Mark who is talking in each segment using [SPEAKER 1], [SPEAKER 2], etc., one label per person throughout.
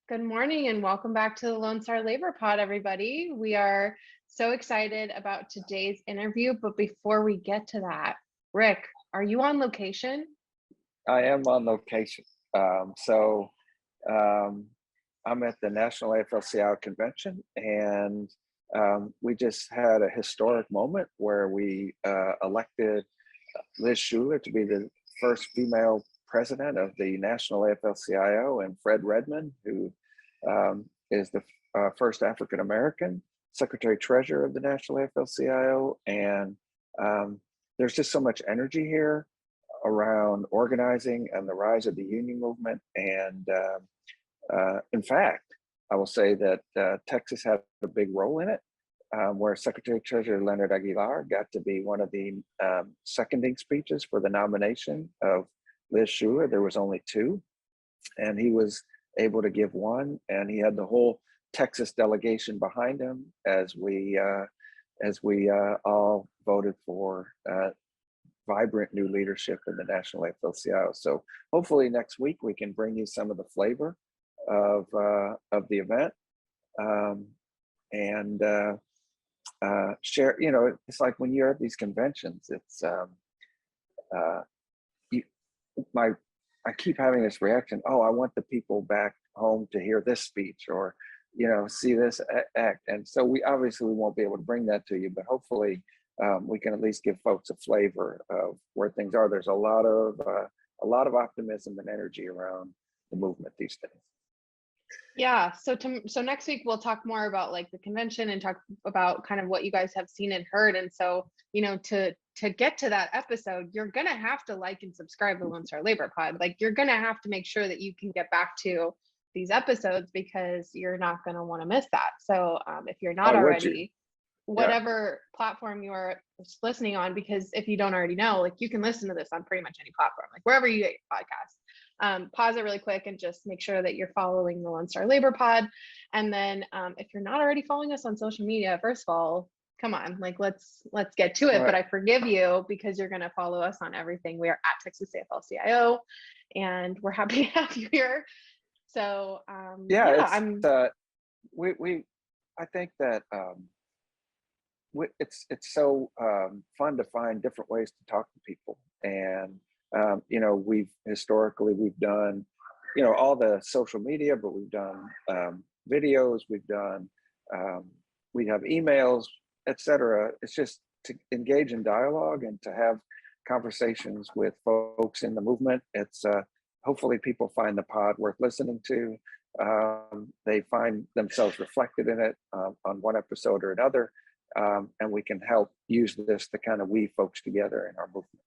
[SPEAKER 1] Good morning and welcome back to the Lone Star Labor Pod, everybody. We are so excited about today's interview, but before we get to that, Rick, are you on location?
[SPEAKER 2] I am on location. So I'm at the National AFL-CIO convention, and we just had a historic moment where we elected Liz Schuler to be the first female president of the National AFL-CIO, and Fred Redmond, who is the first African-American Secretary Treasurer of the National AFL-CIO. And there's just so much energy here around organizing and the rise of the union movement. And in fact, I will say that Texas had a big role in it, where Secretary Treasurer Leonard Aguilar got to be one of the seconding speeches for the nomination of Liz Schuler. There was only two, and he was able to give one, and he had the whole Texas delegation behind him as we all voted for vibrant new leadership in the National AFL-CIO. So hopefully next week we can bring you some of the flavor of the event, and share. You know, it's like when you're at these conventions, it's I keep having this reaction. Oh, I want the people back home to hear this speech, or see this act. And so we won't be able to bring that to you, but hopefully we can at least give folks a flavor of where things are. There's a lot of optimism and energy around the movement these days.
[SPEAKER 1] Yeah, so next week we'll talk more about like the convention and talk about kind of what you guys have seen and heard. And so, to get to that episode, you're gonna have to like and subscribe to Lone Star Labor Pod. Like, you're gonna have to make sure that you can get back to these episodes, because you're not gonna want to miss that. So if you're not already, whatever platform you are listening on, because if you don't already know, like, you can listen to this on pretty much any platform, like wherever you get your podcasts. Pause it really quick and just make sure that you're following the Lone Star Labor Pod. And then if you're not already following us on social media, first of all, come on, like, let's get to it.
[SPEAKER 2] Right.
[SPEAKER 1] But I forgive you, because you're going to follow us on everything. We are at Texas AFL-CIO, and we're happy to have you here. So
[SPEAKER 2] I think that it's so fun to find different ways to talk to people. And we've done all the social media, but we've done videos, we've done we have emails, etc. It's just to engage in dialogue and to have conversations with folks in the movement. It's hopefully people find the pod worth listening to. They find themselves reflected in it on one episode or another, and we can help use this to kind of weave folks together in our movement.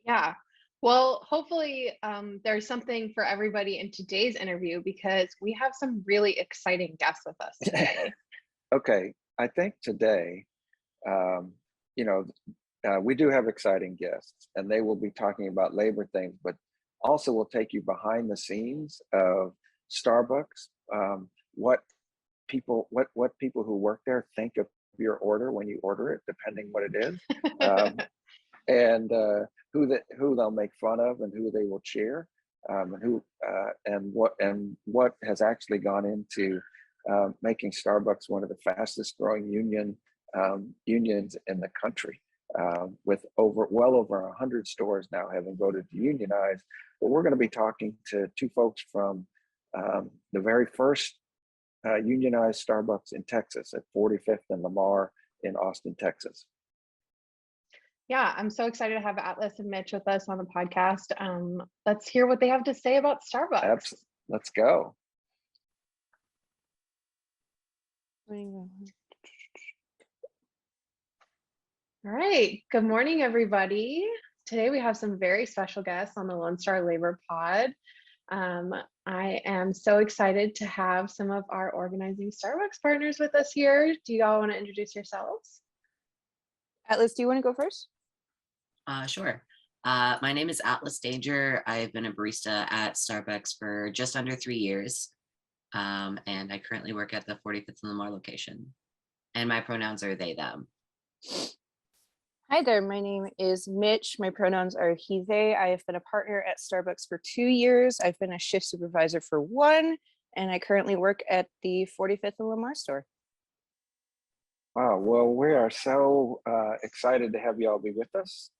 [SPEAKER 1] Yeah. Well, hopefully there's something for everybody in today's interview, because we have some really exciting guests with us today.
[SPEAKER 2] Okay. I think today, we do have exciting guests, and they will be talking about labor things, but also will take you behind the scenes of Starbucks, what people who work there think of your order when you order it, depending what it is, and who they'll make fun of and who they will cheer, and what has actually gone into making Starbucks one of the fastest growing unions in the country, with well over 100 stores now having voted to unionize. But we're going to be talking to two folks from the very first unionized Starbucks in Texas at 45th and Lamar in Austin, Texas.
[SPEAKER 1] Yeah, I'm so excited to have Atlas and Mitch with us on the podcast. Let's hear what they have to say about Starbucks.
[SPEAKER 2] Let's go.
[SPEAKER 1] All right. Good morning, everybody. Today we have some very special guests on the Lone Star Labor Pod. I am so excited to have some of our organizing Starbucks partners with us here. Do you all want to introduce yourselves?
[SPEAKER 3] Atlas, do you want to go first?
[SPEAKER 4] Sure. My name is Atlas Danger. I've been a barista at Starbucks for just under 3 years. And I currently work at the 45th and Lamar location. And my pronouns are they, them.
[SPEAKER 3] Hi there, my name is Mitch. My pronouns are he, they. I have been a partner at Starbucks for 2 years. I've been a shift supervisor for 1, and I currently work at the 45th and Lamar store.
[SPEAKER 2] Wow, well, we are so excited to have you all be with us.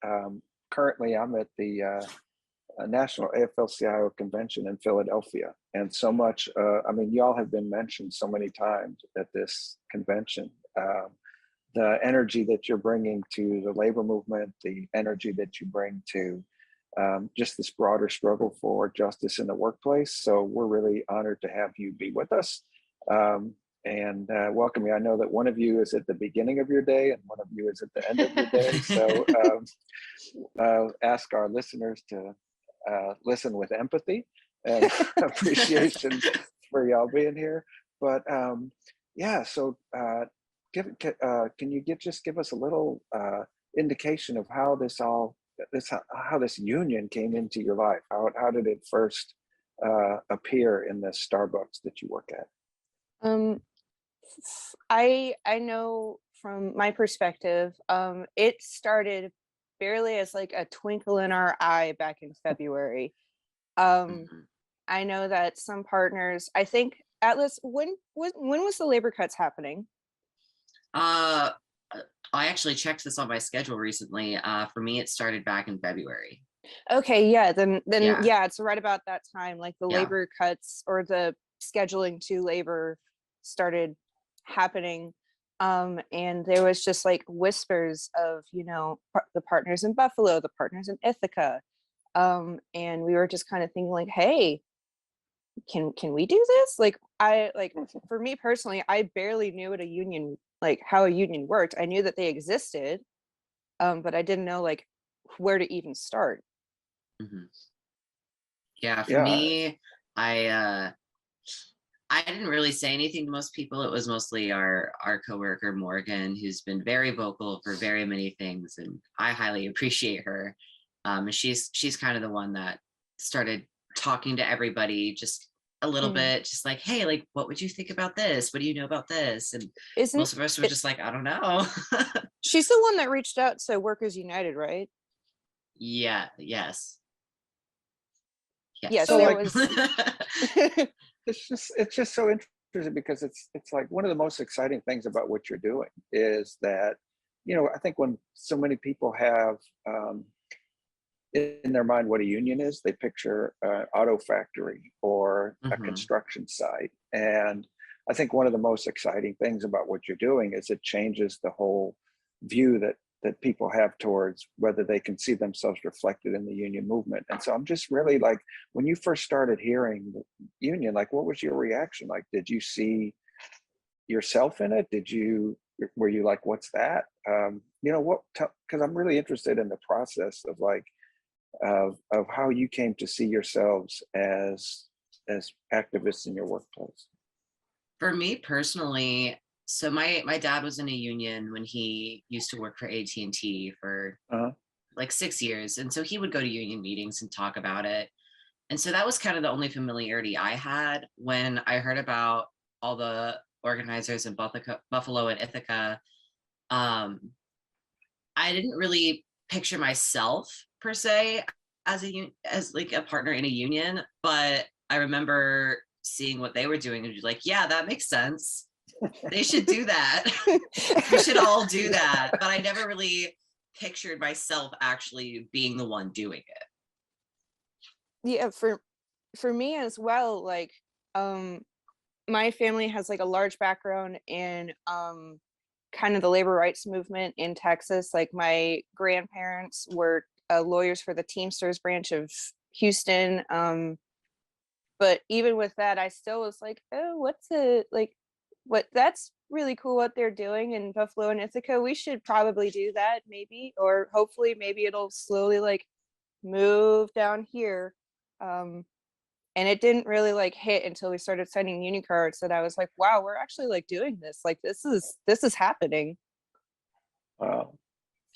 [SPEAKER 2] Currently, I'm at the National AFL-CIO convention in Philadelphia, and so much, I mean, y'all have been mentioned so many times at this convention. The energy that you're bringing to the labor movement, the energy that you bring to just this broader struggle for justice in the workplace. So we're really honored to have you be with us and welcome you. I know that one of you is at the beginning of your day and one of you is at the end of your day. So ask our listeners to listen with empathy and appreciation for y'all being here. But yeah, so can you just give us a little indication of how how this union came into your life? How did it first appear in the Starbucks that you work at?
[SPEAKER 3] I know from my perspective, it started barely as like a twinkle in our eye back in February. I know that some partners, I think, Atlas, when was the labor cuts happening?
[SPEAKER 4] I actually checked this on my schedule recently. For me, it started back in February.
[SPEAKER 3] Okay, yeah, then
[SPEAKER 4] Yeah.
[SPEAKER 3] yeah, it's right about that time. Like the labor cuts or the scheduling to labor started happening. And there was just like whispers of, you know, the partners in Buffalo, the partners in Ithaca. And we were just kind of thinking like, hey, can we do this? Like for me personally, I barely knew what a union, like how a union worked. I knew that they existed, but I didn't know like where to even start.
[SPEAKER 4] Yeah, for me, I didn't really say anything to most people. It was mostly our coworker Morgan, who's been very vocal for very many things, and I highly appreciate her. And she's kind of the one that started talking to everybody just a little bit, just like, hey, like, what would you think about this? What do you know about this? And most of us were just like, I don't know.
[SPEAKER 3] She's the one that reached out to Workers United, right?
[SPEAKER 4] Yeah. Yes.
[SPEAKER 3] Yeah.
[SPEAKER 2] So
[SPEAKER 3] So
[SPEAKER 2] like,
[SPEAKER 3] it was.
[SPEAKER 2] it's just so interesting because it's like one of the most exciting things about what you're doing is that, you know, I think when so many people have in their mind what a union is, they picture an auto factory or a construction site. And I think one of the most exciting things about what you're doing is it changes the whole view that people have towards whether they can see themselves reflected in the union movement. And so I'm just really like, when you first started hearing the union, like, what was your reaction? Like, did you see yourself in it? Were you like, what's that? You know, because I'm really interested in the process of like, of how you came to see yourselves as activists in your workplace.
[SPEAKER 4] For me personally, so my dad was in a union when he used to work for AT&T for like 6 years. And so he would go to union meetings and talk about it. And so that was kind of the only familiarity I had when I heard about all the organizers in Buffalo and Ithaca. I didn't really picture myself per se as like a partner in a union, but I remember seeing what they were doing and be like, yeah, that makes sense. They should do that. We should all do that. But I never really pictured myself actually being the one doing it.
[SPEAKER 3] Yeah, for me as well, like my family has like a large background in kind of the labor rights movement in Texas. Like my grandparents were lawyers for the Teamsters branch of Houston. But even with that, I still was like, oh, that's really cool what they're doing in Buffalo and Ithaca. We should probably do that, maybe, or hopefully maybe it'll slowly like move down here. And it didn't really like hit until we started sending union cards that I was like, wow, we're actually like doing this. Like this is happening.
[SPEAKER 2] Wow.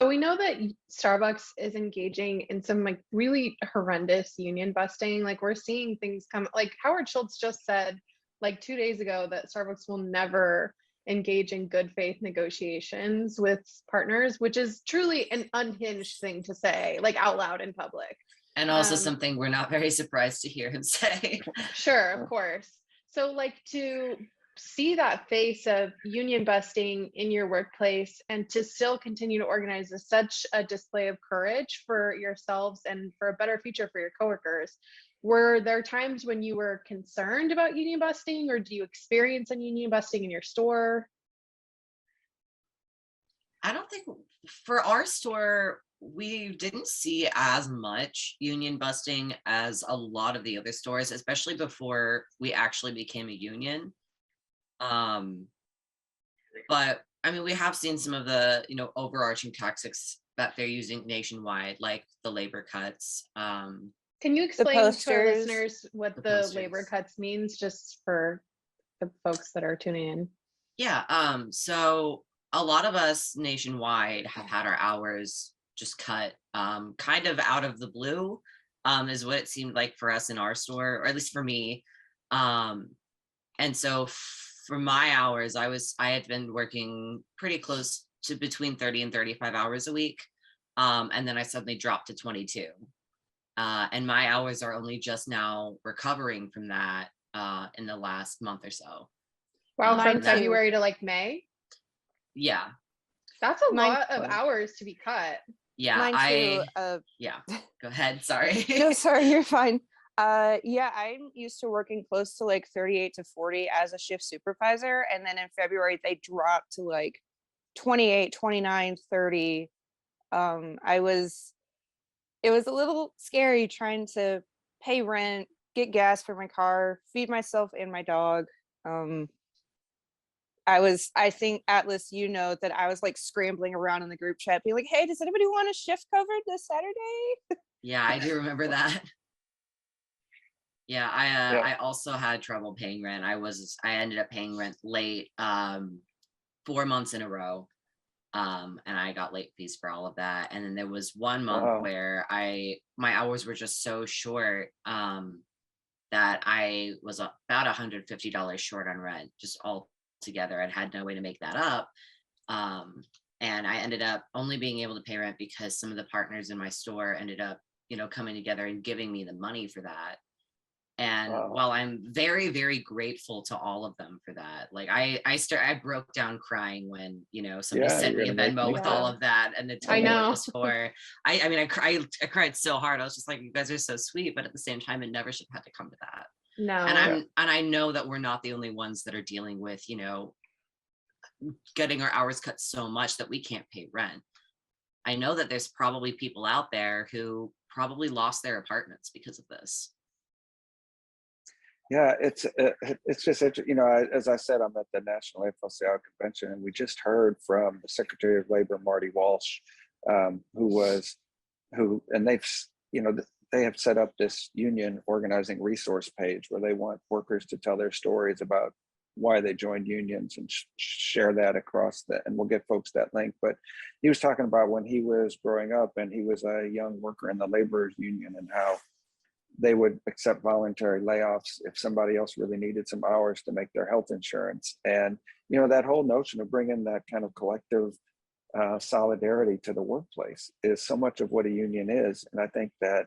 [SPEAKER 1] So we know that Starbucks is engaging in some like really horrendous union busting. Like we're seeing things come, like Howard Schultz just said like 2 days ago that Starbucks will never engage in good faith negotiations with partners, which is truly an unhinged thing to say, like out loud in public.
[SPEAKER 4] And also something we're not very surprised to hear him say.
[SPEAKER 1] Sure, of course. So like to see that face of union busting in your workplace and to still continue to organize is such a display of courage for yourselves and for a better future for your coworkers. Were there times when you were concerned about union busting, or do you experience any union busting in your store?
[SPEAKER 4] I don't think for our store, we didn't see as much union busting as a lot of the other stores, especially before we actually became a union. But I mean, we have seen some of the, overarching tactics that they're using nationwide, like the labor cuts.
[SPEAKER 1] Can you explain to our
[SPEAKER 3] posters.
[SPEAKER 1] listeners what
[SPEAKER 4] The
[SPEAKER 1] the labor
[SPEAKER 4] posters.
[SPEAKER 1] cuts means, just for the folks that are tuning in?
[SPEAKER 4] Yeah, so a lot of us nationwide have had our hours just cut, kind of out of the blue, is what it seemed like for us in our store, or at least for me. And so for my hours, I had been working pretty close to between 30 and 35 hours a week. And then I suddenly dropped to 22. And my hours are only just now recovering from that in the last month or so.
[SPEAKER 1] Wow,
[SPEAKER 3] Mine
[SPEAKER 1] from
[SPEAKER 3] too.
[SPEAKER 1] February to like May?
[SPEAKER 4] Yeah.
[SPEAKER 1] That's a
[SPEAKER 3] Mine-
[SPEAKER 1] lot of hours to be cut.
[SPEAKER 4] Yeah.
[SPEAKER 3] Mine too.
[SPEAKER 4] Yeah. Go ahead. Sorry.
[SPEAKER 3] No, sorry, you're fine. Yeah, I'm used to working close to like 38 to 40 as a shift supervisor. And then in February, they dropped to like 28, 29, 30. It was a little scary trying to pay rent, get gas for my car, feed myself and my dog. I think Atlas, that I was like scrambling around in the group chat being like, hey, does anybody want a shift covered this Saturday?
[SPEAKER 4] Yeah, I do remember that. Yeah,
[SPEAKER 2] Yeah.
[SPEAKER 4] I also had trouble paying rent. I ended up paying rent late, 4 months in a row. And I got late fees for all of that. And then there was one month
[SPEAKER 2] Wow.
[SPEAKER 4] where my hours were just so short, that I was about $150 short on rent, just all together. I had no way to make that up. And I ended up only being able to pay rent because some of the partners in my store ended up, coming together and giving me the money for that. And
[SPEAKER 2] Wow.
[SPEAKER 4] while I'm very, very grateful to all of them for that, like I broke down crying when, somebody
[SPEAKER 2] Yeah,
[SPEAKER 4] sent
[SPEAKER 2] you're
[SPEAKER 4] me a
[SPEAKER 2] gonna make
[SPEAKER 4] Venmo
[SPEAKER 2] me
[SPEAKER 4] with
[SPEAKER 2] cry.
[SPEAKER 4] all of that and the
[SPEAKER 1] I
[SPEAKER 4] total it
[SPEAKER 1] know.
[SPEAKER 4] was for. I mean, I cried so hard. I was just like, you guys are so sweet, but at the same time, it never should have had to come to that.
[SPEAKER 1] No.
[SPEAKER 4] And I know that we're not the only ones that are dealing with, getting our hours cut so much that we can't pay rent. I know that there's probably people out there who probably lost their apartments because of this.
[SPEAKER 2] Yeah, it's just as I said, I'm at the National AFL-CIO convention, and we just heard from the Secretary of Labor, Marty Walsh, and they have set up this union organizing resource page where they want workers to tell their stories about why they joined unions and share that across and we'll get folks that link. But he was talking about when he was growing up and he was a young worker in the laborers union and how they would accept voluntary layoffs if somebody else really needed some hours to make their health insurance. And, that whole notion of bringing that kind of collective solidarity to the workplace is so much of what a union is. And I think that,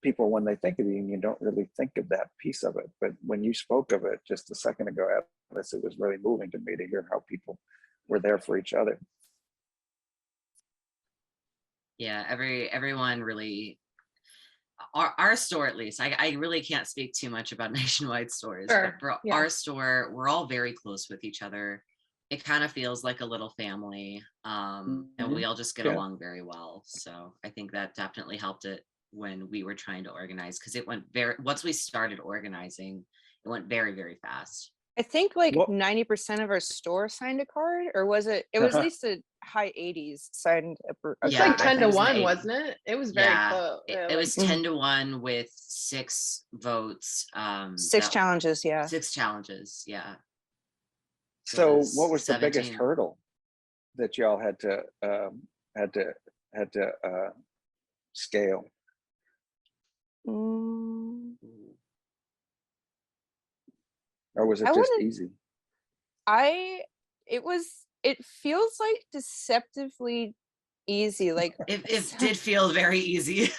[SPEAKER 2] people, when they think of the union, don't really think of that piece of it. But when you spoke of it just a second ago, Atlas, it was really moving to me to hear how people were there for each other.
[SPEAKER 4] Yeah, everyone really, our store at least, I really can't speak too much about nationwide stores,
[SPEAKER 1] Sure.
[SPEAKER 4] but for
[SPEAKER 1] Yeah.
[SPEAKER 4] our store, we're all very close with each other. It kind of feels like a little family, and we all just get
[SPEAKER 2] Yeah.
[SPEAKER 4] along very well. So I think that definitely helped it when we were trying to organize, because it went once we started organizing, it went very, very fast.
[SPEAKER 3] I think like
[SPEAKER 2] Well-
[SPEAKER 3] 90% of our store signed a card, or was it was at least a high 80s signed a
[SPEAKER 1] It's
[SPEAKER 4] Yeah,
[SPEAKER 1] like
[SPEAKER 4] I
[SPEAKER 1] 10
[SPEAKER 4] think
[SPEAKER 1] to
[SPEAKER 4] it was
[SPEAKER 1] 1,
[SPEAKER 4] 80.
[SPEAKER 1] wasn't it? It was very
[SPEAKER 4] Yeah,
[SPEAKER 1] close.
[SPEAKER 4] it was 10 to 1 with 6 votes.
[SPEAKER 3] 6 challenges, yeah.
[SPEAKER 4] 6 challenges, yeah.
[SPEAKER 2] So
[SPEAKER 4] was
[SPEAKER 2] what was the biggest
[SPEAKER 4] 17.
[SPEAKER 2] hurdle that y'all had to scale?
[SPEAKER 3] Mm,
[SPEAKER 2] Or was it
[SPEAKER 3] I
[SPEAKER 2] just
[SPEAKER 3] wouldn't-
[SPEAKER 2] easy?
[SPEAKER 3] it feels like deceptively easy. Like
[SPEAKER 4] It did feel very easy.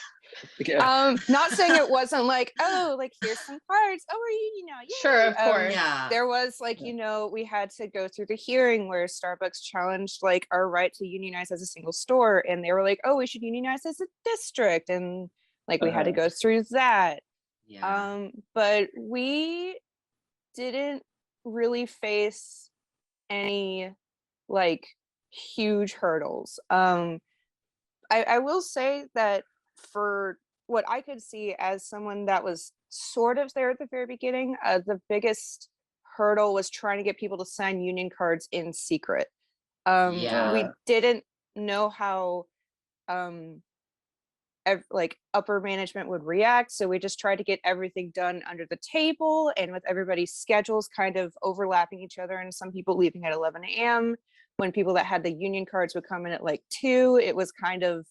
[SPEAKER 3] Not saying it wasn't like, oh, like here's some cards. Oh, we're union now. Yay.
[SPEAKER 1] Sure, of course.
[SPEAKER 4] Yeah.
[SPEAKER 3] There was like, we had to go through the hearing where Starbucks challenged like our right to unionize as a single store. And they were like, oh, we should unionize as a district. And like we had to go through that.
[SPEAKER 4] Yeah.
[SPEAKER 3] But we didn't really face any like huge hurdles. I will say that for what I could see as someone that was sort of there at the very beginning, the biggest hurdle was trying to get people to sign union cards in secret. We didn't know how like upper management would react, so we just tried to get everything done under the table and with everybody's schedules kind of overlapping each other, and some people leaving at 11 a.m. when people that had the union cards would come in at like 2. It was kind of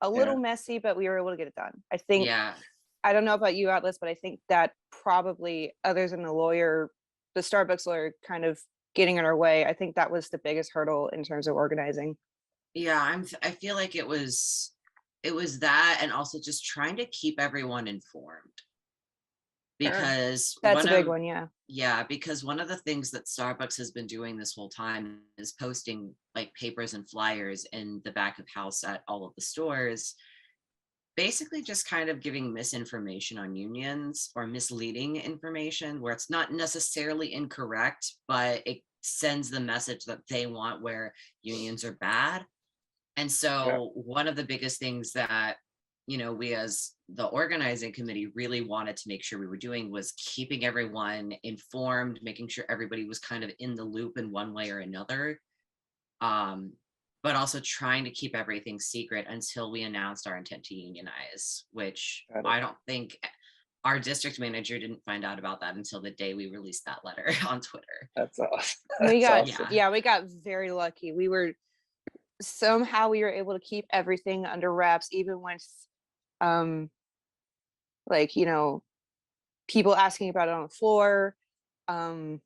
[SPEAKER 3] a little messy, but we were able to get it done. I think, I don't know about you, Atlas, but I think that probably, other than the lawyer, the Starbucks lawyer kind of getting in our way, I think that was the biggest hurdle in terms of organizing.
[SPEAKER 4] Yeah, I feel like it was that, and also just trying to keep everyone informed. Because
[SPEAKER 3] that's a big one,
[SPEAKER 4] because one of the things that Starbucks has been doing this whole time is posting like papers and flyers in the back of house at all of the stores, basically just kind of giving misinformation on unions or misleading information where it's not necessarily incorrect, but it sends the message that they want, where unions are bad. And so one of the biggest things that we as the organizing committee really wanted to make sure we were doing was keeping everyone informed, making sure everybody was kind of in the loop in one way or another, but also trying to keep everything secret until we announced our intent to unionize, which I don't think our district manager didn't find out about that until the day we released that letter on Twitter.
[SPEAKER 2] That's awesome.
[SPEAKER 3] We got very lucky. We were able to keep everything under wraps, even with people asking about it on the floor.
[SPEAKER 4] I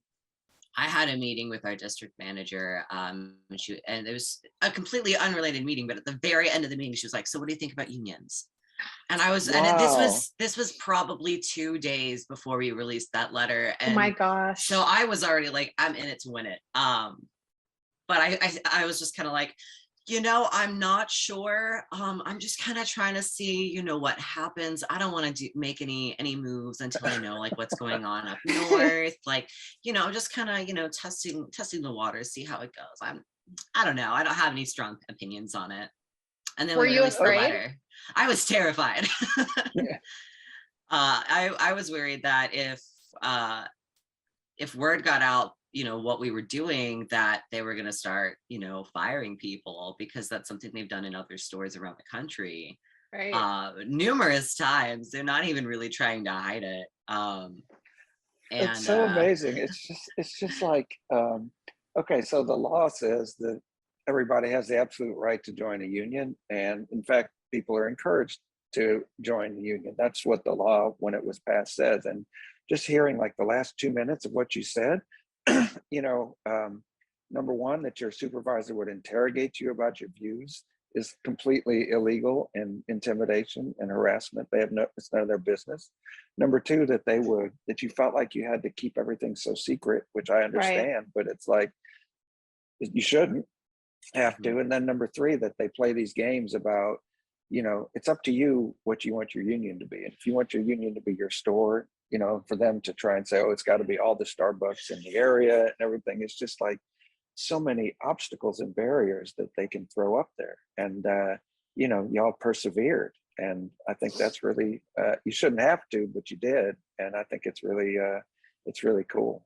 [SPEAKER 4] had a meeting with our district manager, and it was a completely unrelated meeting, but at the very end of the meeting, she was like, "So what do you think about unions?" And I was, and this was probably 2 days before we released that letter. And
[SPEAKER 1] oh my gosh.
[SPEAKER 4] So I was already like, I'm in it to win it. But I was just kind of like, I'm not sure. I'm just kind of trying to see, what happens. I don't want to make any moves until I know like what's going on up north. Like, I'm just kind of, testing the waters, see how it goes. I don't know. I don't have any strong opinions on it. And then
[SPEAKER 1] were you afraid?
[SPEAKER 4] I was terrified. I was worried that if word got out, what we were doing, that they were going to start, firing people, because that's something they've done in other stores around the country.
[SPEAKER 1] Right.
[SPEAKER 4] Numerous times. They're not even really trying to hide it. And
[SPEAKER 2] it's so amazing. It's just like, okay, so the law says that everybody has the absolute right to join a union. And in fact, people are encouraged to join the union. That's what the law, when it was passed, says. And just hearing like the last 2 minutes of what you said, number one, that your supervisor would interrogate you about your views is completely illegal, and intimidation and harassment. It's none of their business. Number two, that you felt like you had to keep everything so secret, which I understand, but it's like, you shouldn't have to. And then number three, that they play these games about, it's up to you what you want your union to be. And if you want your union to be your store, for them to try and say, oh, it's got to be all the Starbucks in the area and everything, it's just like so many obstacles and barriers that they can throw up there. And y'all persevered, and I think that's really you shouldn't have to, but you did. And I think it's really cool.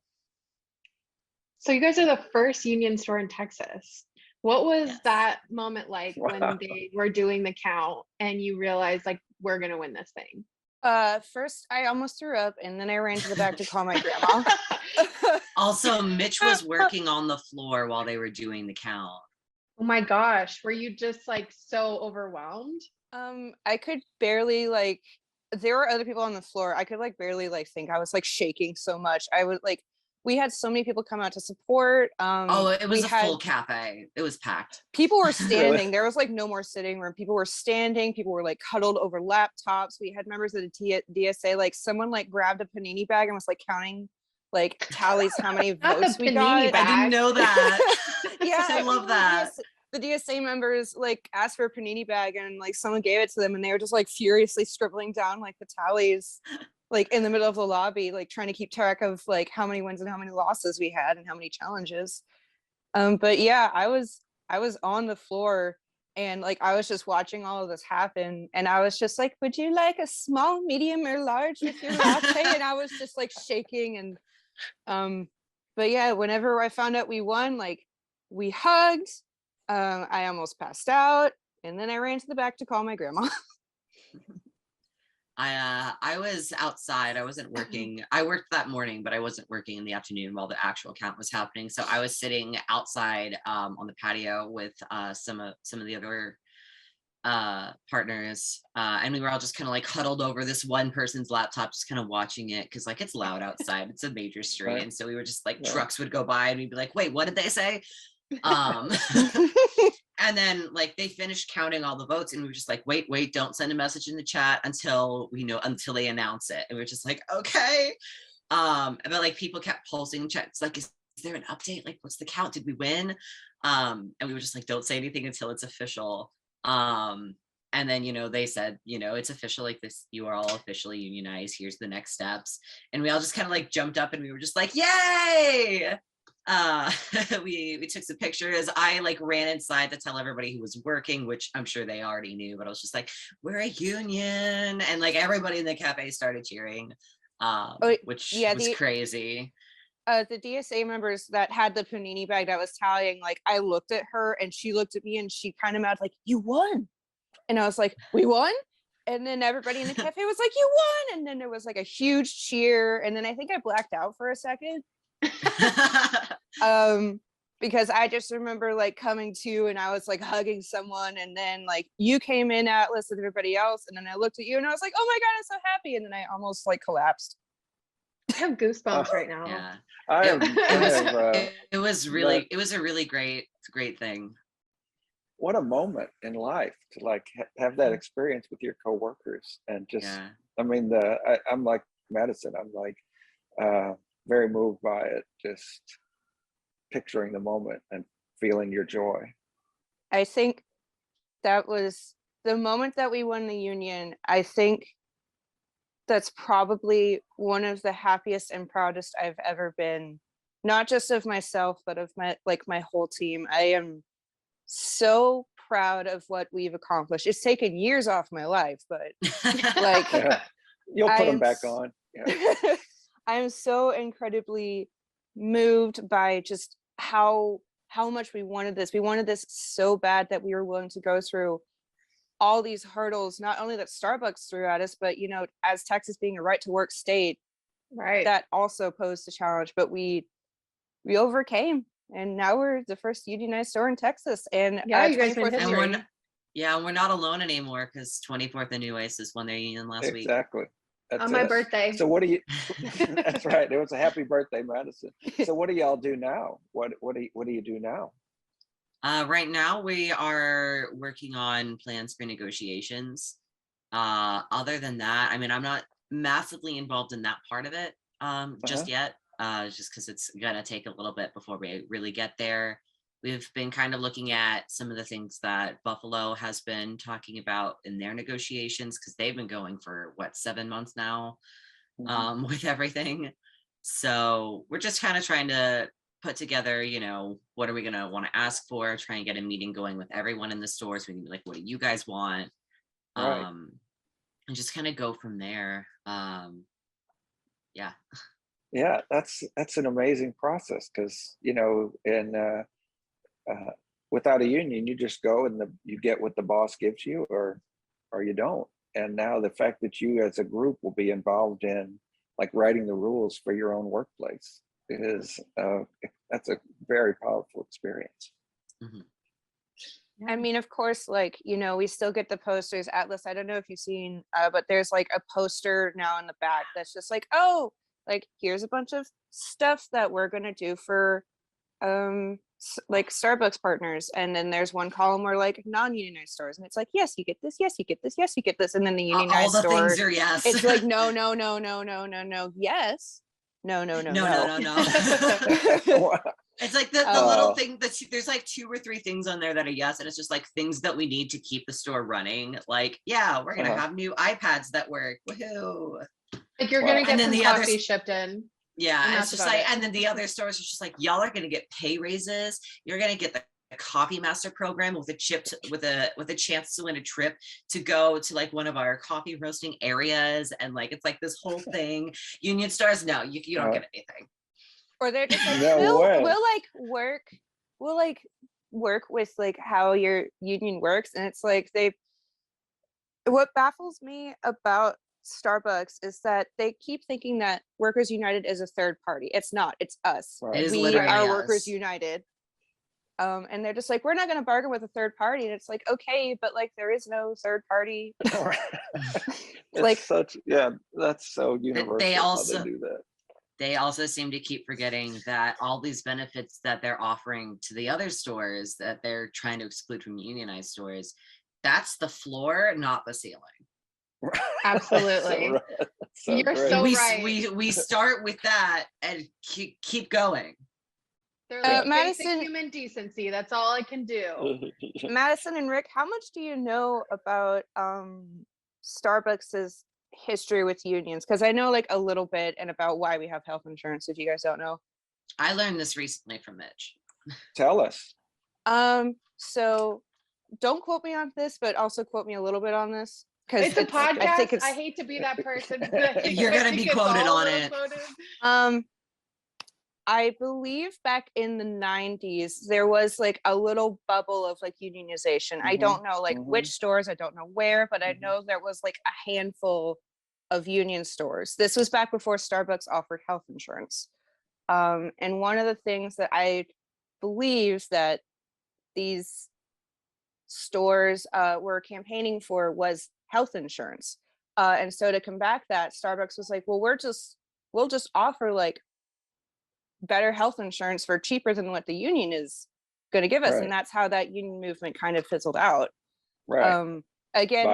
[SPEAKER 1] So you guys are the first union store in Texas. What was that moment like when they were doing the count and you realized like, we're gonna win this thing?
[SPEAKER 3] First I almost threw up, and then I ran to the back to call my grandma.
[SPEAKER 4] Also, Mitch was working on the floor while they were doing the count.
[SPEAKER 1] Oh my gosh, were you just like so overwhelmed?
[SPEAKER 3] I could barely there were other people on the floor. I could barely think. I was shaking so much. I was we had so many people come out to support.
[SPEAKER 4] Oh, it was
[SPEAKER 3] we
[SPEAKER 4] a
[SPEAKER 3] had
[SPEAKER 4] full cafe. It was packed.
[SPEAKER 3] people were
[SPEAKER 2] Really?
[SPEAKER 3] standing. There was like no more sitting room. People were standing. People were like huddled over laptops. We had members of the DSA, like someone like grabbed a panini bag and was like counting like tallies how many
[SPEAKER 1] Not the
[SPEAKER 3] votes we
[SPEAKER 1] panini
[SPEAKER 3] got.
[SPEAKER 4] I didn't
[SPEAKER 1] bag.
[SPEAKER 4] know that.
[SPEAKER 3] Yeah,
[SPEAKER 4] I love that.
[SPEAKER 3] The DSA members like asked for a panini bag and like someone gave it to them and they were just like furiously scribbling down like the tallies like in the middle of the lobby, like trying to keep track of like how many wins and how many losses we had and how many challenges. But yeah, I was on the floor and like I was just watching all of this happen and I was just like, would you like a small, medium, or large with your latte? And I was just like shaking and but yeah, whenever I found out we won, like we hugged. I almost passed out and then I ran to the back to call my grandma.
[SPEAKER 4] I was outside. I wasn't working. I worked that morning, but I wasn't working in the afternoon while the actual count was happening. So I was sitting outside on the patio with some of the other partners, and we were all just kind of like huddled over this one person's laptop, just kind of watching it because like it's loud outside. It's a major street,
[SPEAKER 2] Right.
[SPEAKER 4] and so we were just like
[SPEAKER 2] Yeah.
[SPEAKER 4] trucks would go by, and we'd be like, "Wait, what did they say?" And then like they finished counting all the votes and we were just like, wait, don't send a message in the chat until they announce it. And we were just like, okay. But like people kept posting chats like, is there an update? Like, what's the count? Did we win? And we were just like, don't say anything until it's official. And then, they said, it's official, like this, you are all officially unionized. Here's the next steps. And we all just kind of like jumped up and we were just like, yay! We took some pictures. I like ran inside to tell everybody who was working, which I'm sure they already knew, but I was just like, we're a union, and like everybody in the cafe started cheering, which was crazy.
[SPEAKER 3] The DSA members that had the panini bag that was tallying, like I looked at her and she looked at me and she kind of mad like, you won. And I was like, we won? And then everybody in the cafe was like, you won. And then there was like a huge cheer. And then I think I blacked out for a second. Because I just remember like coming to and I was like hugging someone and then like you came in, Atlas, and everybody else, and then I looked at you and I was like, oh my god, I'm so happy, and then I almost like collapsed.
[SPEAKER 1] I have goosebumps right now.
[SPEAKER 4] Yeah. It was a really great thing.
[SPEAKER 2] What a moment in life to like have that experience with your coworkers and just I mean I'm like Madison, I'm like very moved by it, just picturing the moment and feeling your joy.
[SPEAKER 3] I think that was the moment that we won the union. I think that's probably one of the happiest and proudest I've ever been, not just of myself, but of my whole team. I am so proud of what we've accomplished. It's taken years off my life, but like
[SPEAKER 2] you'll put them back on. Yeah.
[SPEAKER 3] I'm so incredibly moved by just how much we wanted this. We wanted this so bad that we were willing to go through all these hurdles, not only that Starbucks threw at us, but as Texas being a right to work state,
[SPEAKER 1] right,
[SPEAKER 3] that also posed a challenge, but we overcame, and now we're the first unionized store in Texas. And
[SPEAKER 1] you guys made history.
[SPEAKER 4] We're not alone anymore because 24th and New Oasis won their union last week.
[SPEAKER 2] Exactly. That's
[SPEAKER 1] on my birthday.
[SPEAKER 2] So what do you? That's right. It was a happy birthday, Madison. So what do y'all do now? What do you do now?
[SPEAKER 4] Right now we are working on plans for negotiations. Other than that, I mean, I'm not massively involved in that part of it just yet. Just because it's gonna take a little bit before we really get there. We've been kind of looking at some of the things that Buffalo has been talking about in their negotiations, because they've been going for 7 months now with everything. So we're just kind of trying to put together, what are we going to want to ask for, try and get a meeting going with everyone in the stores. We can be like, what do you guys want?
[SPEAKER 2] Right.
[SPEAKER 4] And just kind of go from there. Yeah.
[SPEAKER 2] Yeah, that's an amazing process, because without a union, you just go and you get what the boss gives you, or you don't. And now the fact that you as a group will be involved in like writing the rules for your own workplace is that's a very powerful experience.
[SPEAKER 4] Mm-hmm.
[SPEAKER 3] I mean, of course, we still get the posters. Atlas, I don't know if you've seen, but there's like a poster now in the back that's just like, oh, like, here's a bunch of stuff that we're going to do for like Starbucks partners, and then there's one column where like non-unionized stores, and it's like, yes, you get this, yes, you get this, yes, you get this, and then the
[SPEAKER 4] All
[SPEAKER 3] unionized
[SPEAKER 4] the
[SPEAKER 3] store,
[SPEAKER 4] things are yes.
[SPEAKER 3] it's like no, no, no, no, no, no, no, yes, no, no, no,
[SPEAKER 4] no. It's like the little thing that there's like 2 or 3 things on there that are yes, and it's just like things that we need to keep the store running. Like, yeah, we're gonna have new iPads that work. Woohoo!
[SPEAKER 1] Like you're gonna get some
[SPEAKER 4] the
[SPEAKER 1] coffee shipped in.
[SPEAKER 4] Yeah,
[SPEAKER 1] and
[SPEAKER 4] it's just like, and then the other stores are just like, y'all are gonna get pay raises. You're gonna get the Coffee Master program with a chance to win a trip to go to like one of our coffee roasting areas, and like it's like this whole thing. Union stores, no, you don't get anything.
[SPEAKER 3] Or they're just like,
[SPEAKER 2] No way.
[SPEAKER 3] we'll work with like how your union works, and it's like what baffles me about Starbucks is that they keep thinking that Workers United is a third party. It's not. It's us.
[SPEAKER 2] Right.
[SPEAKER 3] We are Workers United. And they're just like, we're not going to bargain with a third party. And it's like, okay, but like there is no third party.
[SPEAKER 2] Like such, that's so universal.
[SPEAKER 4] They also
[SPEAKER 2] how they do that.
[SPEAKER 4] They also seem to keep forgetting that all these benefits that they're offering to the other stores that they're trying to exclude from unionized stores, that's the floor, not the ceiling.
[SPEAKER 1] Absolutely. You're so right.
[SPEAKER 4] We start with that and keep going.
[SPEAKER 1] They're like basic human decency. That's all I can do.
[SPEAKER 3] Madison and Rick, how much do you know about Starbucks's history with unions? Because I know like a little bit, and about why we have health insurance, if you guys don't know.
[SPEAKER 4] I learned this recently from Mitch.
[SPEAKER 2] Tell us.
[SPEAKER 3] So don't quote me on this, but also quote me a little bit on this.
[SPEAKER 1] It's a podcast. I hate to be that person.
[SPEAKER 4] You're gonna be quoted on it.
[SPEAKER 3] I believe back in the 90s, there was like a little bubble of like unionization. I don't know like which stores, I don't know where, but I know there was like a handful of union stores. This was back before Starbucks offered health insurance. And one of the things that I believe that these stores were campaigning for was health insurance. And so to combat that, Starbucks was like, well, we'll just offer like better health insurance for cheaper than what the union is going to give us. And that's how that union movement kind of fizzled out. Again,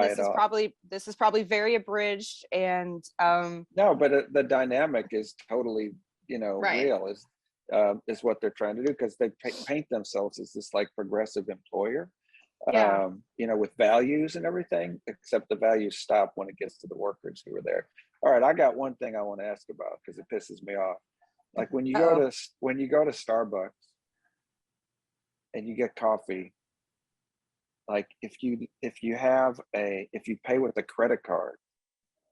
[SPEAKER 3] this is probably very abridged, and
[SPEAKER 2] no, but the dynamic is totally, real is what they're trying to do, because they paint themselves as this like progressive employer, with values and everything, except the values stop when it gets to the workers who are there. All right, I got one thing I want to ask about because it pisses me off. Like when you go to Starbucks and you get coffee, like if you pay with a credit card,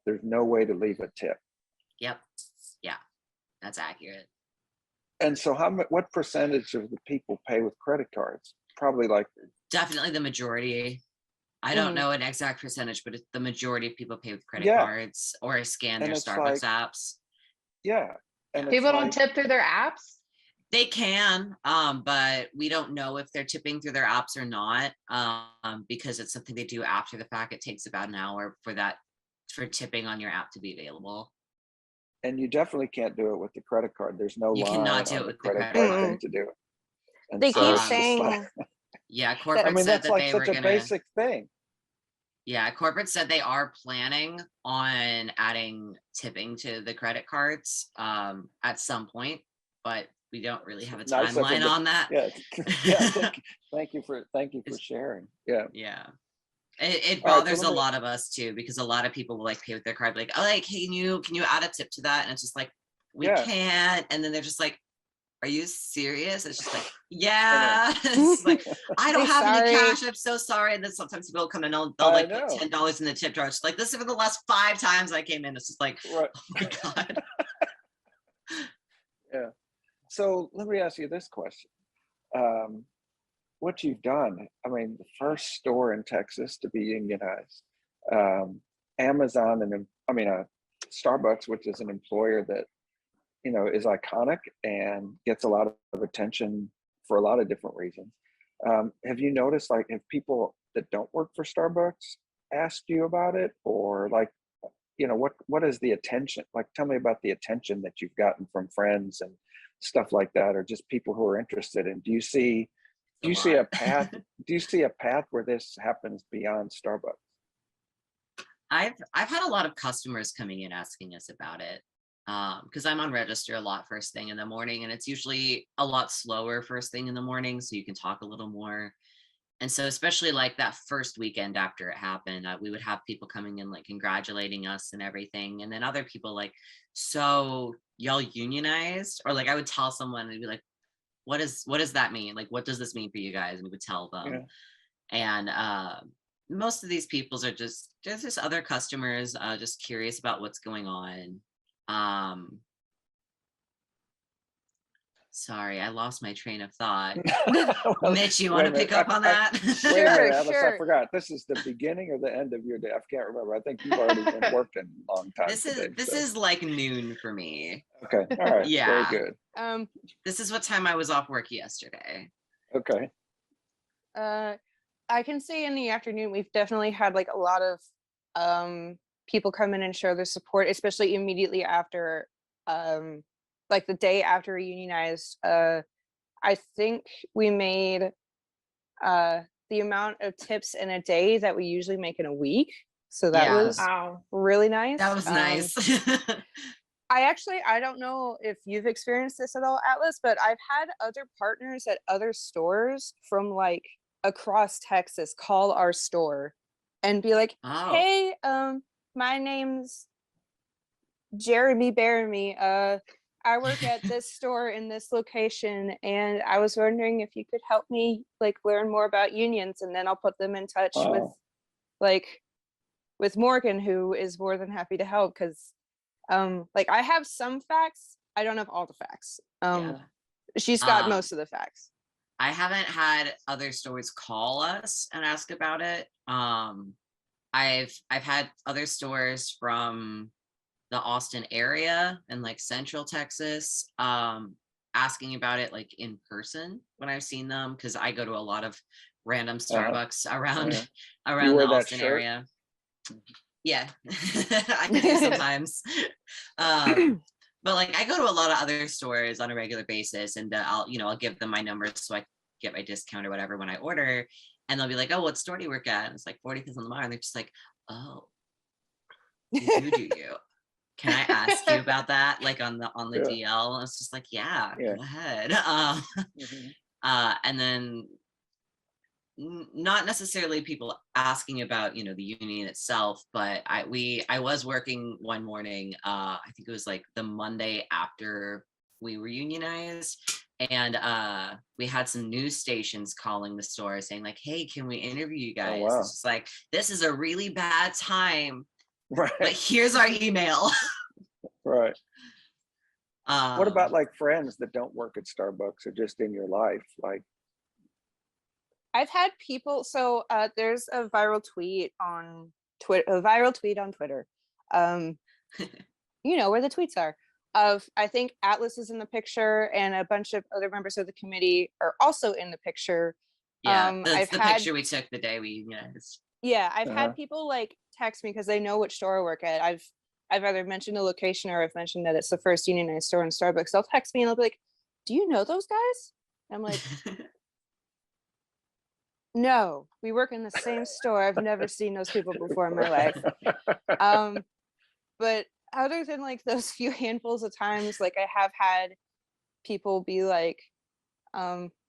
[SPEAKER 2] there's no way to leave a tip.
[SPEAKER 4] Yep. Yeah, that's accurate.
[SPEAKER 2] And so what percentage of the people pay with credit cards? Probably like
[SPEAKER 4] definitely the majority. I don't know an exact percentage, but the majority of people pay with credit cards or scan their Starbucks apps.
[SPEAKER 2] Yeah. And
[SPEAKER 1] people don't tip through their apps?
[SPEAKER 4] They can, but we don't know if they're tipping through their apps or not, because it's something they do after the fact. It takes about an hour for tipping on your app to be available.
[SPEAKER 2] And you definitely can't do it with the credit card. There's no
[SPEAKER 4] you
[SPEAKER 2] line
[SPEAKER 4] cannot do
[SPEAKER 2] on
[SPEAKER 4] it with
[SPEAKER 2] the credit card thing to do it. And
[SPEAKER 3] they keep saying,
[SPEAKER 4] yeah, corporate said
[SPEAKER 2] that's
[SPEAKER 4] that
[SPEAKER 2] like
[SPEAKER 4] they
[SPEAKER 2] such
[SPEAKER 4] were
[SPEAKER 2] a basic thing.
[SPEAKER 4] Yeah, corporate said they are planning on adding tipping to the credit cards at some point, but we don't really have a timeline on that.
[SPEAKER 2] Yeah. Thank you for sharing.
[SPEAKER 4] Yeah. It bothers a lot of us too, because a lot of people will like pay with their card, like, oh, like, hey, can you add a tip to that? And it's just like, we can't. And then they're just like, are you serious? It's just like, yeah. It's like, I don't have any cash. I'm so sorry. And then sometimes people come in, they'll like put $10 in the tip jar. It's like, this is for the last 5 times I came in. It's just like, oh my God.
[SPEAKER 2] Yeah. So let me ask you this question. What you've done, I mean, the first store in Texas to be unionized, Amazon and Starbucks, which is an employer that, is iconic and gets a lot of attention for a lot of different reasons. Have you noticed, like, have people that don't work for Starbucks asked you about it, or like, what is the attention? Like, tell me about the attention that you've gotten from friends and stuff like that, or just people who are interested. And do you see a path? Do you see a path where this happens beyond Starbucks?
[SPEAKER 4] I've had a lot of customers coming in asking us about it, because I'm on register a lot first thing in the morning, and it's usually a lot slower first thing in the morning, so you can talk a little more. And so especially like that first weekend after it happened, we would have people coming in like congratulating us and everything, and then other people like, so y'all unionized? Or like I would tell someone and they'd be like, what does that mean? Like, what does this mean for you guys? And we would tell them. And most of these peoples are just other customers, just curious about what's going on. Sorry, I lost my train of thought.
[SPEAKER 2] Well,
[SPEAKER 4] Mitch, you want to pick up on that?
[SPEAKER 2] Wait a minute, Alice,
[SPEAKER 3] Sure.
[SPEAKER 2] I forgot. This is the beginning or the end of your day? I can't remember. I think you've already been working a long time
[SPEAKER 4] This
[SPEAKER 2] today,
[SPEAKER 4] is like noon for me.
[SPEAKER 2] okay. All right.
[SPEAKER 4] Yeah.
[SPEAKER 2] Very good.
[SPEAKER 4] This is what time I was off work yesterday.
[SPEAKER 2] Okay.
[SPEAKER 3] I can say in the afternoon, we've definitely had like a lot of people come in and show their support, especially immediately after, like the day after we unionized. I think we made the amount of tips in a day that we usually make in a week. So that was really nice.
[SPEAKER 4] That was nice.
[SPEAKER 3] I don't know if you've experienced this at all, Atlas, but I've had other partners at other stores from like across Texas call our store and be like, hey, my name's Jeremy Baramy. I work at this store in this location, and I was wondering if you could help me like learn more about unions, and then I'll put them in touch with Morgan, who is more than happy to help, because like I have some facts, I don't have all the facts. She's got most of the facts.
[SPEAKER 4] I haven't had other stores call us and ask about it. I've had other stores from the Austin area and like Central Texas asking about it like in person when I've seen them, because I go to a lot of random Starbucks around the Austin area. Yeah, I can do sometimes. But like I go to a lot of other stores on a regular basis, and I'll give them my number so I get my discount or whatever when I order, and they'll be like, oh, what store do you work at? And it's like 45th on the Mar, and they're just like, oh, you do you? Can I ask you about that? Like on the DL? And it's just like, yeah, go ahead. And then not necessarily people asking about, the union itself, but I was working one morning, I think it was like the Monday after we were unionized, and we had some news stations calling the store saying like, hey, can we interview you guys? Oh, wow. It's just like, this is a really bad time, right, but here's our email.
[SPEAKER 2] Right. What about like friends that don't work at Starbucks or just in your life? Like,
[SPEAKER 3] I've had people, so there's a viral tweet on Twitter, where the tweets are, of, I think Atlas is in the picture and a bunch of other members of the committee are also in the picture.
[SPEAKER 4] Yeah, the picture we took the day we unionized.
[SPEAKER 3] Yeah, I've had people like text me because they know which store I work at. I've either mentioned a location or I've mentioned that it's the first unionized store in Starbucks. They'll text me and they'll be like, do you know those guys? I'm like, no, we work in the same store. I've never seen those people before in my life. But other than like those few handfuls of times, like I have had people be like,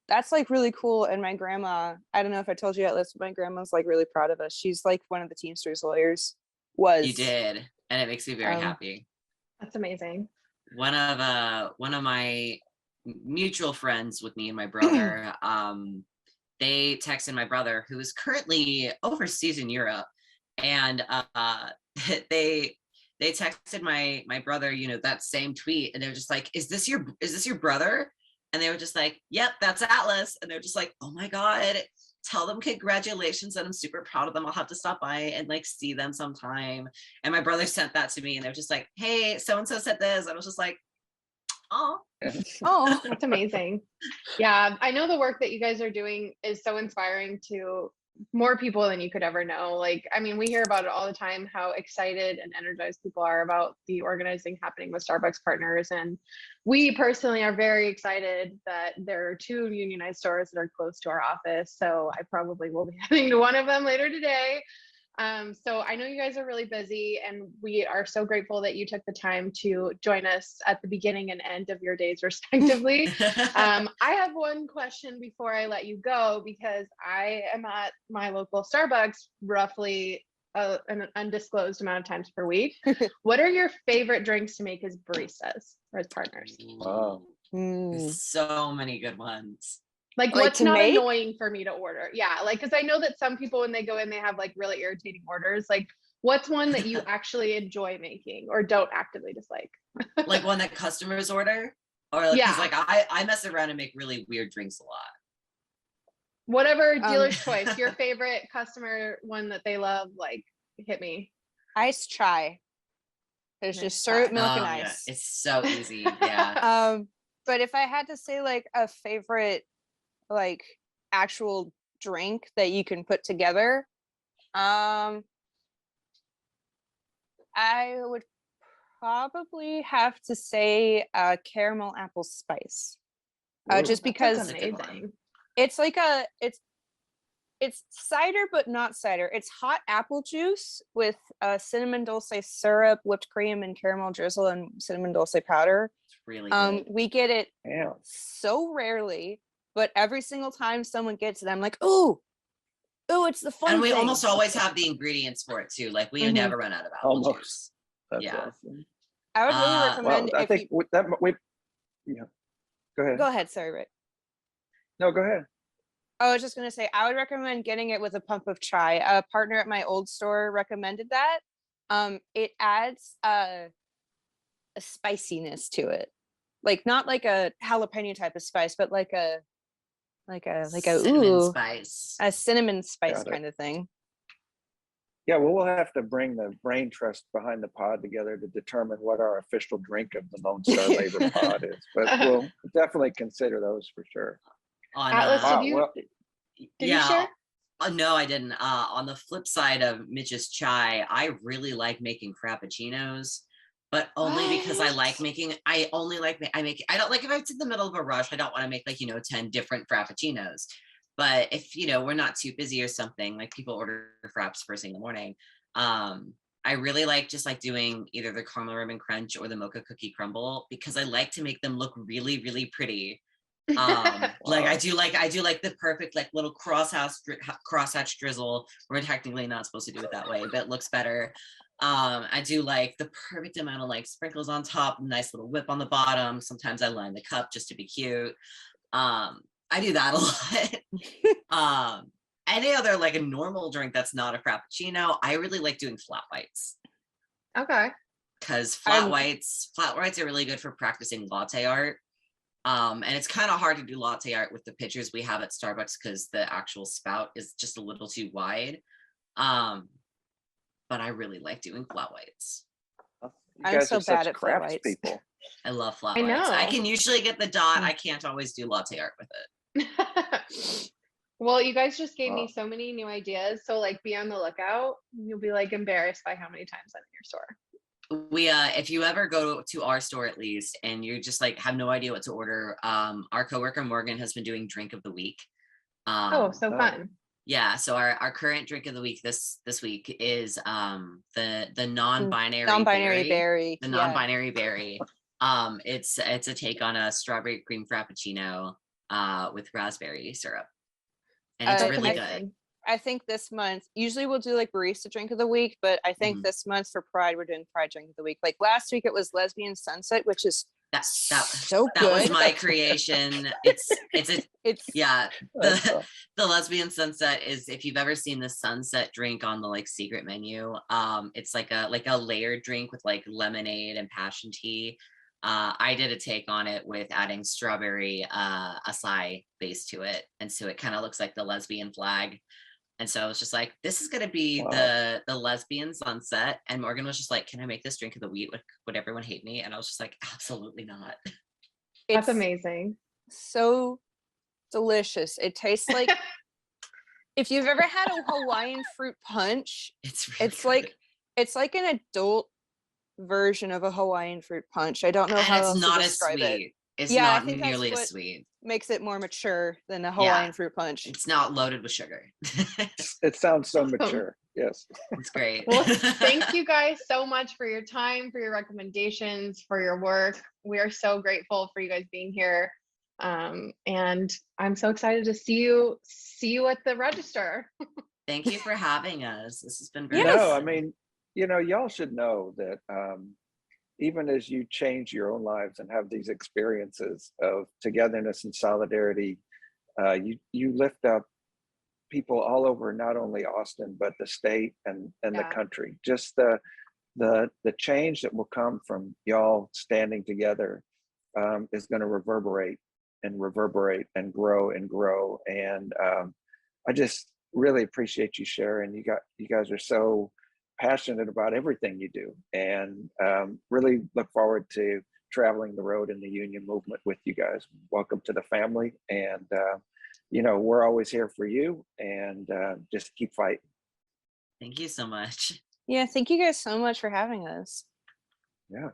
[SPEAKER 3] that's like really cool. And my grandma, I don't know if I told you that, Liz, but my grandma's like really proud of us. She's like one of the Teamsters lawyers.
[SPEAKER 4] You did, and it makes me very happy.
[SPEAKER 1] That's amazing.
[SPEAKER 4] One of my mutual friends with me and my brother, they texted my brother, who is currently overseas in Europe, and they texted my brother, that same tweet, and they're just like, is this your brother? And they were just like, yep, that's Atlas. And they're just like, oh my God, tell them congratulations, and I'm super proud of them. I'll have to stop by and like see them sometime. And my brother sent that to me, and they're just like, hey, so and so said this. And I was just like, oh,
[SPEAKER 1] that's amazing. Yeah, I know the work that you guys are doing is so inspiring to more people than you could ever know. Like, I mean, we hear about it all the time, how excited and energized people are about the organizing happening with Starbucks partners. And we personally are very excited that there are 2 unionized stores that are close to our office. So I probably will be heading to one of them later today. So I know you guys are really busy, and we are so grateful that you took the time to join us at the beginning and end of your days respectively. I have one question before I let you go, because I am at my local Starbucks roughly an undisclosed amount of times per week. What are your favorite drinks to make as baristas or as partners?
[SPEAKER 2] Wow.
[SPEAKER 4] So many good ones.
[SPEAKER 1] Like
[SPEAKER 3] Like
[SPEAKER 1] what's
[SPEAKER 3] to
[SPEAKER 1] not
[SPEAKER 3] make?
[SPEAKER 1] annoying for me to order? Yeah, like, because I know that some people, when they go in, they have like really irritating orders. Like, what's one that you actually enjoy making or don't actively dislike?
[SPEAKER 4] Like one that customers order, or like,
[SPEAKER 1] Yeah.
[SPEAKER 4] because like I mess around and make really weird drinks a lot.
[SPEAKER 1] Whatever dealer's choice, your favorite customer one that they love, like hit me.
[SPEAKER 3] Iced chai. There's
[SPEAKER 1] Nice
[SPEAKER 3] just syrup,
[SPEAKER 1] chai.
[SPEAKER 3] milk, and
[SPEAKER 4] Yeah,
[SPEAKER 3] ice.
[SPEAKER 4] it's so easy. Yeah.
[SPEAKER 3] But if I had to say like a favorite, like actual drink that you can put together, I would probably have to say caramel apple spice. Just because
[SPEAKER 1] That's
[SPEAKER 4] That's a good one.
[SPEAKER 1] amazing.
[SPEAKER 3] it's like it's cider but not cider. It's hot apple juice with cinnamon dulce syrup, whipped cream, and caramel drizzle, and cinnamon dulce powder.
[SPEAKER 4] It's really good.
[SPEAKER 3] We get it
[SPEAKER 2] Yeah.
[SPEAKER 3] so rarely, but every single time someone gets it, I'm like, ooh, it's the fun
[SPEAKER 4] And we
[SPEAKER 3] thing.
[SPEAKER 4] almost always have the ingredients for it too. Like we
[SPEAKER 3] Mhm.
[SPEAKER 4] never run out of apple
[SPEAKER 2] Almost.
[SPEAKER 4] juice.
[SPEAKER 2] That's
[SPEAKER 4] Yeah.
[SPEAKER 2] awesome.
[SPEAKER 3] I would really
[SPEAKER 4] Well,
[SPEAKER 3] recommend
[SPEAKER 2] Well, I
[SPEAKER 3] if
[SPEAKER 2] think
[SPEAKER 3] you
[SPEAKER 2] with that we. Yeah. Go ahead.
[SPEAKER 3] go ahead, sorry, Rick.
[SPEAKER 2] No, go ahead.
[SPEAKER 3] I was just gonna say I would recommend getting it with a pump of chai. A partner at my old store recommended that. It adds a spiciness to it, like not like a jalapeno type of spice, but like a
[SPEAKER 4] cinnamon
[SPEAKER 3] ooh,
[SPEAKER 4] spice.
[SPEAKER 3] a cinnamon spice
[SPEAKER 2] Got it.
[SPEAKER 3] kind of thing.
[SPEAKER 2] Yeah, well, we'll have to bring the brain trust behind the pod together to determine what our official drink of the Lone Star Labor Pod is. But we'll definitely consider those for sure.
[SPEAKER 4] On
[SPEAKER 1] Atlas,
[SPEAKER 2] Wow,
[SPEAKER 1] did you
[SPEAKER 2] well,
[SPEAKER 1] you share?
[SPEAKER 4] No, I didn't. On the flip side of Mitch's chai, I really like making frappuccinos, but only because I like
[SPEAKER 1] What?
[SPEAKER 4] making. I only like I make. I don't like if it's in the middle of a rush. I don't want to make like 10 different frappuccinos. But if we're not too busy or something, like people order fraps first thing in the morning. I really like just like doing either the caramel ribbon crunch or the mocha cookie crumble because I like to make them look really, really pretty. Like I do like the perfect like little crosshatch drizzle. We're technically not supposed to do it that way, but it looks better. I do like the perfect amount of like sprinkles on top, nice little whip on the bottom. Sometimes I line the cup just to be cute. I do that a lot. Any other like a normal drink that's not a frappuccino, I really like doing flat whites.
[SPEAKER 1] Okay.
[SPEAKER 4] Because flat whites are really good for practicing latte art. And it's kind of hard to do latte art with the pitchers we have at Starbucks because the actual spout is just a little too wide. But I really like doing flat whites.
[SPEAKER 2] you
[SPEAKER 3] I'm
[SPEAKER 2] guys
[SPEAKER 3] so
[SPEAKER 2] are such
[SPEAKER 3] bad at flat
[SPEAKER 2] crafts
[SPEAKER 3] whites.
[SPEAKER 2] people.
[SPEAKER 4] I love flat
[SPEAKER 1] I
[SPEAKER 4] whites. I
[SPEAKER 1] know.
[SPEAKER 4] can usually get the dot. I can't always do latte art with it.
[SPEAKER 1] Well, you guys just gave me
[SPEAKER 2] Wow.
[SPEAKER 1] so many new ideas. So like be on the lookout. You'll be like embarrassed by how many times I'm in your store.
[SPEAKER 4] We if you ever go to our store at least and you just like have no idea what to order, our coworker Morgan has been doing drink of the week.
[SPEAKER 1] Oh, so
[SPEAKER 2] Oh.
[SPEAKER 1] fun.
[SPEAKER 4] Yeah, so our current drink of the week this week is the non-binary
[SPEAKER 3] berry.
[SPEAKER 4] the non-binary berry. It's a take on a strawberry cream frappuccino with raspberry syrup, and it's
[SPEAKER 3] That's
[SPEAKER 4] really
[SPEAKER 1] amazing.
[SPEAKER 4] good.
[SPEAKER 3] I think this month, usually we'll do like barista drink of the week, but I think
[SPEAKER 4] Mhm.
[SPEAKER 3] this month for Pride, we're doing Pride drink of the week. Like last week, it was lesbian sunset, which is
[SPEAKER 4] That
[SPEAKER 3] so
[SPEAKER 4] that was
[SPEAKER 3] good.
[SPEAKER 4] my creation. It's yeah.
[SPEAKER 2] That's
[SPEAKER 4] The lesbian sunset is, if you've ever seen the sunset drink on the like secret menu, it's like a layered drink with like lemonade and passion tea. I did a take on it with adding strawberry acai base to it, and so it kind of looks like the lesbian flag. And so I was just like, this is gonna be
[SPEAKER 2] Wow.
[SPEAKER 4] the lesbian sunset. And Morgan was just like, can I make this drink of the week? Would everyone hate me? And I was just like, absolutely not.
[SPEAKER 1] That's
[SPEAKER 3] It's
[SPEAKER 1] amazing.
[SPEAKER 3] so delicious. It tastes like If you've ever had a Hawaiian fruit punch,
[SPEAKER 4] It's really
[SPEAKER 3] it's
[SPEAKER 4] good.
[SPEAKER 3] like an adult version of a Hawaiian fruit punch. I don't know
[SPEAKER 4] And
[SPEAKER 3] how
[SPEAKER 4] it's
[SPEAKER 3] else to
[SPEAKER 4] not as
[SPEAKER 3] describe it.
[SPEAKER 4] sweet. It's
[SPEAKER 3] Yeah, I
[SPEAKER 4] not
[SPEAKER 3] think that's
[SPEAKER 4] nearly as
[SPEAKER 3] what
[SPEAKER 4] sweet.
[SPEAKER 3] makes it more mature than a
[SPEAKER 4] Yeah.
[SPEAKER 3] Hawaiian fruit punch.
[SPEAKER 4] It's not loaded with sugar.
[SPEAKER 2] It sounds so
[SPEAKER 1] Awesome.
[SPEAKER 2] mature. Yes.
[SPEAKER 4] It's great.
[SPEAKER 1] Well, thank you guys so much for your time, for your recommendations, for your work. We are so grateful for you guys being here. And I'm so excited to see you at the register.
[SPEAKER 4] Thank you for having us. This has been very
[SPEAKER 3] Yes.
[SPEAKER 2] No, I
[SPEAKER 4] fun.
[SPEAKER 2] mean, y'all should know that even as you change your own lives and have these experiences of togetherness and solidarity, you lift up people all over, not only Austin, but the state and the
[SPEAKER 1] Yeah.
[SPEAKER 2] country. Just the change that will come from y'all standing together is going to reverberate and grow and grow. And I just really appreciate you sharing. You guys are so passionate about everything you do, and really look forward to traveling the road in the union movement with you guys. Welcome to the family, and we're always here for you, and just keep fighting.
[SPEAKER 4] Thank you so much.
[SPEAKER 3] Yeah, thank you guys so much for having us.
[SPEAKER 2] Yeah.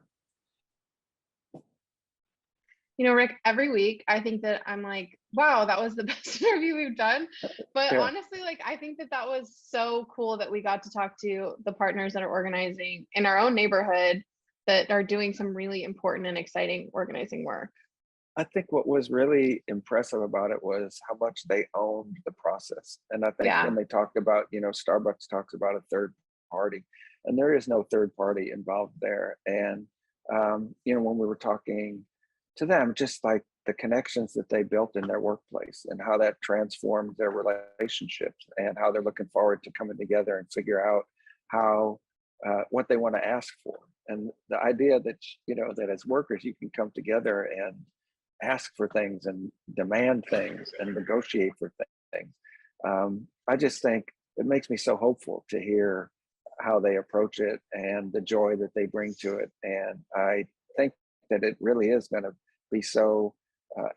[SPEAKER 1] Rick, every week I think that I'm like, wow, that was the best interview we've done. But
[SPEAKER 2] Yeah.
[SPEAKER 1] honestly, like, I think that was so cool that we got to talk to the partners that are organizing in our own neighborhood that are doing some really important and exciting organizing work.
[SPEAKER 2] I think what was really impressive about it was how much they owned the process. And I think
[SPEAKER 1] Yeah.
[SPEAKER 2] when they talked about, Starbucks talks about a third party, and there is no third party involved there. And, when we were talking to them, just like the connections that they built in their workplace and how that transformed their relationships, and how they're looking forward to coming together and figure out how, what they want to ask for. And the idea that, that as workers, you can come together and ask for things and demand things and negotiate for things. I just think it makes me so hopeful to hear how they approach it and the joy that they bring to it. And I think that it really is going to be so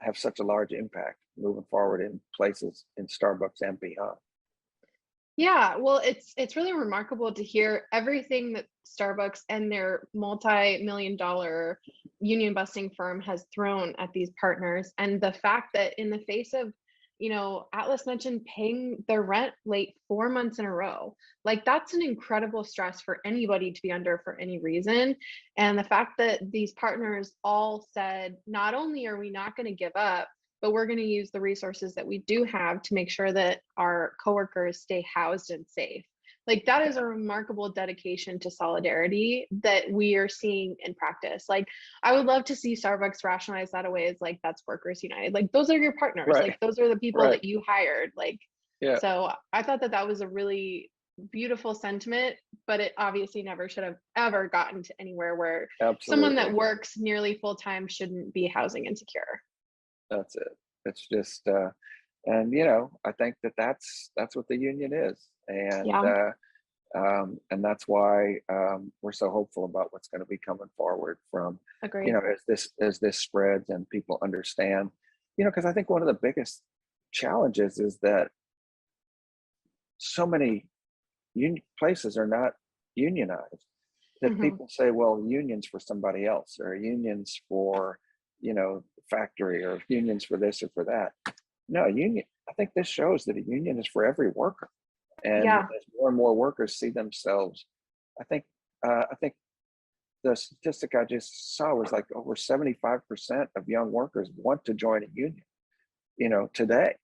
[SPEAKER 2] have such a large impact moving forward in places in Starbucks and beyond.
[SPEAKER 1] Yeah, well, it's really remarkable to hear everything that Starbucks and their multi-million-dollar union busting firm has thrown at these partners, and the fact that in the face of, Atlas mentioned paying their rent late 4 months in a row, like that's an incredible stress for anybody to be under for any reason. And the fact that these partners all said, not only are we not going to give up, but we're going to use the resources that we do have to make sure that our coworkers stay housed and safe. Like that is a remarkable dedication to solidarity that we are seeing in practice. Like I would love to see Starbucks rationalize that away as like, that's Workers United. Like those are your partners.
[SPEAKER 2] Right.
[SPEAKER 1] Like those are the people
[SPEAKER 2] Right.
[SPEAKER 1] that you hired. Like,
[SPEAKER 2] Yeah.
[SPEAKER 1] So I thought that was a really beautiful sentiment, but it obviously never should have ever gotten to anywhere where someone that
[SPEAKER 2] Absolutely.
[SPEAKER 1] works nearly full time shouldn't be housing insecure.
[SPEAKER 2] That's it. It's just, and I think that's what the union is, and
[SPEAKER 1] Yeah.
[SPEAKER 2] and that's why we're so hopeful about what's going to be coming forward from,
[SPEAKER 1] Agreed.
[SPEAKER 2] as this spreads and people understand, because I think one of the biggest challenges is that so many places are not unionized, that
[SPEAKER 1] Mhm.
[SPEAKER 2] people say, well, unions for somebody else, or unions for, factory, or unions for this or for that. No, union. I think this shows that a union is for every worker, and
[SPEAKER 1] Yeah.
[SPEAKER 2] as more and more workers see themselves, I think the statistic I just saw was like over 75% of young workers want to join a union, today.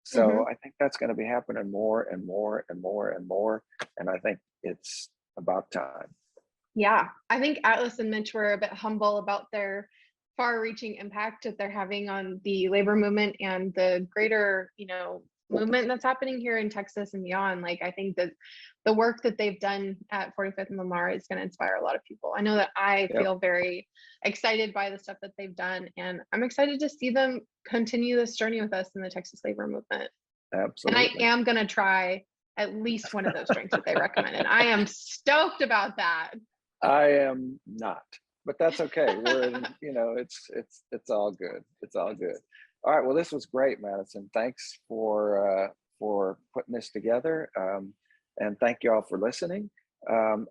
[SPEAKER 2] So
[SPEAKER 1] Mhm.
[SPEAKER 2] I think that's going to be happening more and more and more and more, and I think it's about time.
[SPEAKER 1] Yeah. I think Atlas and Mitch were a bit humble about their far-reaching impact that they're having on the labor movement and the greater, movement that's happening here in Texas and beyond. Like, I think that the work that they've done at 45th and Lamar is going to inspire a lot of people. I know that I
[SPEAKER 2] Yep.
[SPEAKER 1] feel very excited by the stuff that they've done, and I'm excited to see them continue this journey with us in the Texas labor movement.
[SPEAKER 2] Absolutely.
[SPEAKER 1] And I am going to try at least one of those drinks that they recommended. I am stoked about that.
[SPEAKER 2] I am not, but that's okay. We're in, it's all good. It's all good. All right. Well, this was great, Madison. Thanks for for putting this together. And thank you all for listening.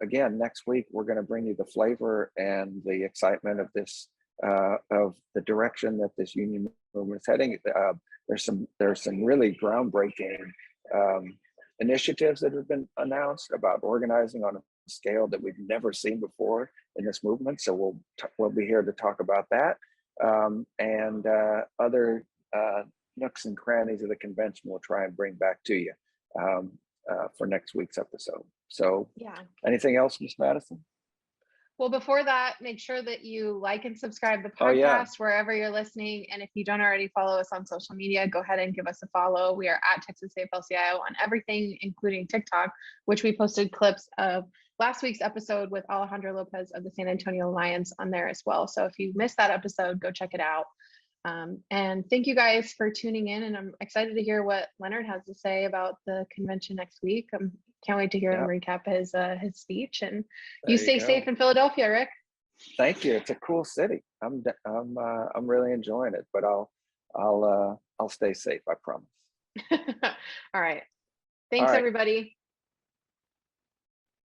[SPEAKER 2] Again, next week, we're going to bring you the flavor and the excitement of this, of the direction that this union movement is heading. There's some really groundbreaking initiatives that have been announced about organizing on a scale that we've never seen before in this movement. So we'll be here to talk about that, and other nooks and crannies of the convention we'll try and bring back to you for next week's episode. So
[SPEAKER 1] Yeah.
[SPEAKER 2] anything else, Miss Madison?
[SPEAKER 1] Well, before that, make sure that you like and subscribe the podcast
[SPEAKER 2] Oh, yeah.
[SPEAKER 1] wherever you're listening. And if you don't already follow us on social media, go ahead and give us a follow. We are at Texas AFL-CIO on everything, including TikTok, which we posted clips of last week's episode with Alejandro Lopez of the San Antonio Lions on there as well. So if you missed that episode, go check it out. And thank you guys for tuning in. And I'm excited to hear what Leonard has to say about the convention next week. Can't wait to hear him recap his speech. And you stay safe in Philadelphia, Rick.
[SPEAKER 2] Thank you. It's a cool city. I'm really enjoying it, but I'll stay safe, I promise.
[SPEAKER 1] All right. Thanks, everybody.